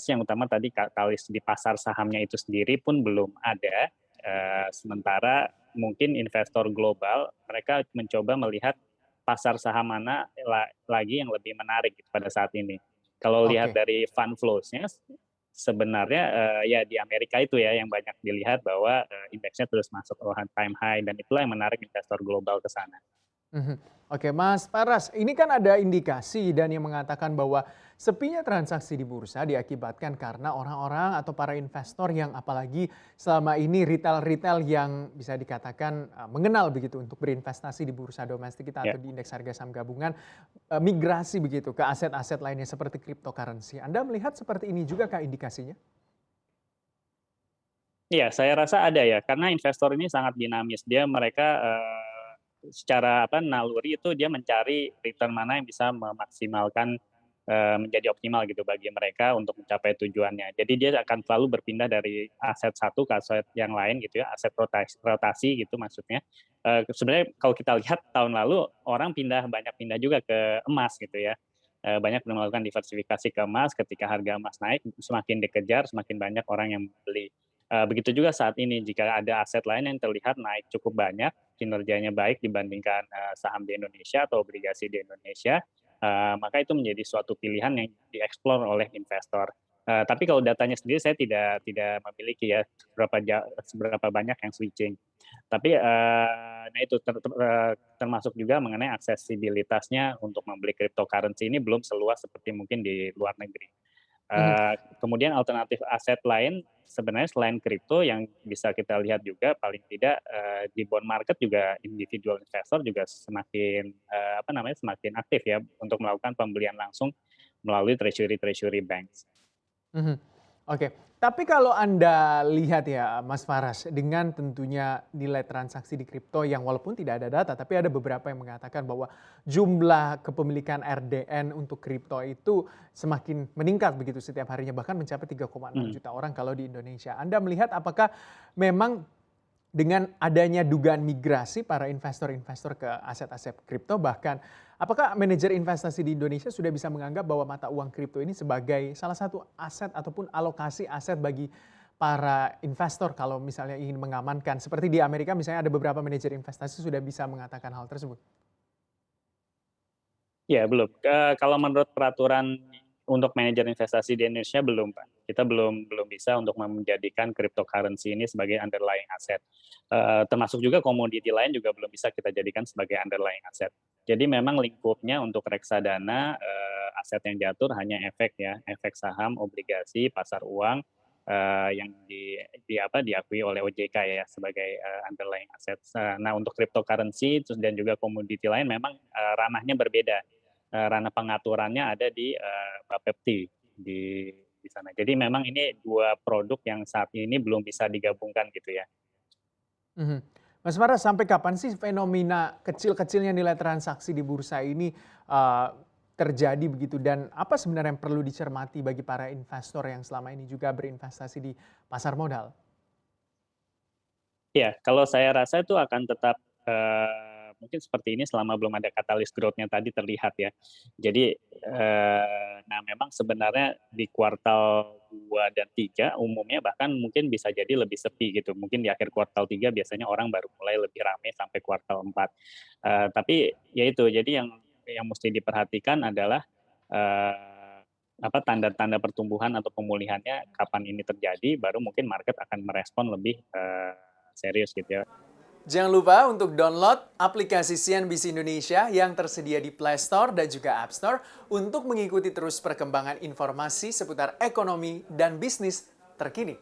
yang utama tadi katalis di pasar sahamnya itu sendiri pun belum ada, sementara mungkin investor global mereka mencoba melihat pasar saham mana lagi yang lebih menarik gitu pada saat ini. Kalau lihat Oke. dari fund flows-nya sebenarnya, ya di Amerika itu ya yang banyak dilihat bahwa, indeksnya terus masuk all time high dan itulah yang menarik investor global ke sana. Mhm. Oke, Mas Paras, ini kan ada indikasi dan yang mengatakan bahwa sepinya transaksi di bursa diakibatkan karena orang-orang atau para investor yang apalagi selama ini retail-retail yang bisa dikatakan mengenal begitu untuk berinvestasi di bursa domestik kita Ya. atau di indeks harga saham gabungan, migrasi begitu ke aset-aset lainnya seperti cryptocurrency. Anda melihat seperti ini juga kah indikasinya? Iya, saya rasa ada ya, karena investor ini sangat dinamis. Mereka, secara naluri itu dia mencari return mana yang bisa memaksimalkan, menjadi optimal gitu bagi mereka untuk mencapai tujuannya. Jadi dia akan selalu berpindah dari aset satu ke aset yang lain gitu ya, aset rotasi gitu maksudnya. Sebenarnya kalau kita lihat tahun lalu orang banyak pindah juga ke emas gitu ya. Banyak melakukan diversifikasi ke emas, ketika harga emas naik semakin dikejar, semakin banyak orang yang beli. Begitu juga saat ini jika ada aset lain yang terlihat naik cukup banyak, kinerjanya baik dibandingkan, saham di Indonesia atau obligasi di Indonesia, maka itu menjadi suatu pilihan yang dieksplor oleh investor. Tapi kalau datanya sendiri saya tidak tidak memiliki ya seberapa banyak yang switching. Tapi, nah itu termasuk juga mengenai aksesibilitasnya untuk membeli cryptocurrency ini belum seluas seperti mungkin di luar negeri. Mhm. Kemudian alternatif aset lain sebenarnya selain kripto yang bisa kita lihat juga paling tidak, di bond market juga individual investor juga semakin aktif ya untuk melakukan pembelian langsung melalui treasury banks. Mhm. Oke, tapi kalau Anda lihat ya Mas Faras, dengan tentunya nilai transaksi di kripto yang walaupun tidak ada data, tapi ada beberapa yang mengatakan bahwa jumlah kepemilikan RDN untuk kripto itu semakin meningkat begitu setiap harinya, bahkan mencapai 3,6 Mhm. juta orang kalau di Indonesia. Anda melihat apakah memang dengan adanya dugaan migrasi para investor-investor ke aset-aset kripto, bahkan apakah manajer investasi di Indonesia sudah bisa menganggap bahwa mata uang kripto ini sebagai salah satu aset ataupun alokasi aset bagi para investor kalau misalnya ingin mengamankan? Seperti di Amerika misalnya ada beberapa manajer investasi sudah bisa mengatakan hal tersebut. Ya belum, kalau menurut peraturan untuk manajer investasi di Indonesia belum, Pak. Kita belum belum bisa untuk menjadikan cryptocurrency ini sebagai underlying aset. Termasuk juga komoditi lain juga belum bisa kita jadikan sebagai underlying aset. Jadi memang lingkupnya untuk reksadana, aset yang diatur hanya efek ya, efek saham, obligasi, pasar uang, yang diakui oleh OJK ya sebagai, underlying aset. Nah untuk cryptocurrency terus dan juga komoditi lain memang, ranahnya berbeda. Ranah pengaturannya ada di, Bapepti di sana. Jadi memang ini 2 produk yang saat ini belum bisa digabungkan gitu ya. Mhm. Mas Faras, sampai kapan sih fenomena kecil-kecilnya nilai transaksi di bursa ini, eee, terjadi begitu dan apa sebenarnya yang perlu dicermati bagi para investor yang selama ini juga berinvestasi di pasar modal? Iya, kalau saya rasa itu akan tetap, mungkin seperti ini selama belum ada katalis growth-nya tadi terlihat ya. Jadi, nah memang sebenarnya di kuartal 2 dan 3 umumnya bahkan mungkin bisa jadi lebih sepi gitu. Mungkin di akhir kuartal 3 biasanya orang baru mulai lebih ramai sampai kuartal 4. Tapi ya itu, jadi yang mesti diperhatikan adalah, tanda-tanda pertumbuhan atau pemulihannya kapan ini terjadi, baru mungkin market akan merespon lebih, serius gitu ya. Jangan lupa untuk download aplikasi CNBC Indonesia yang tersedia di Play Store dan juga App Store untuk mengikuti terus perkembangan informasi seputar ekonomi dan bisnis terkini.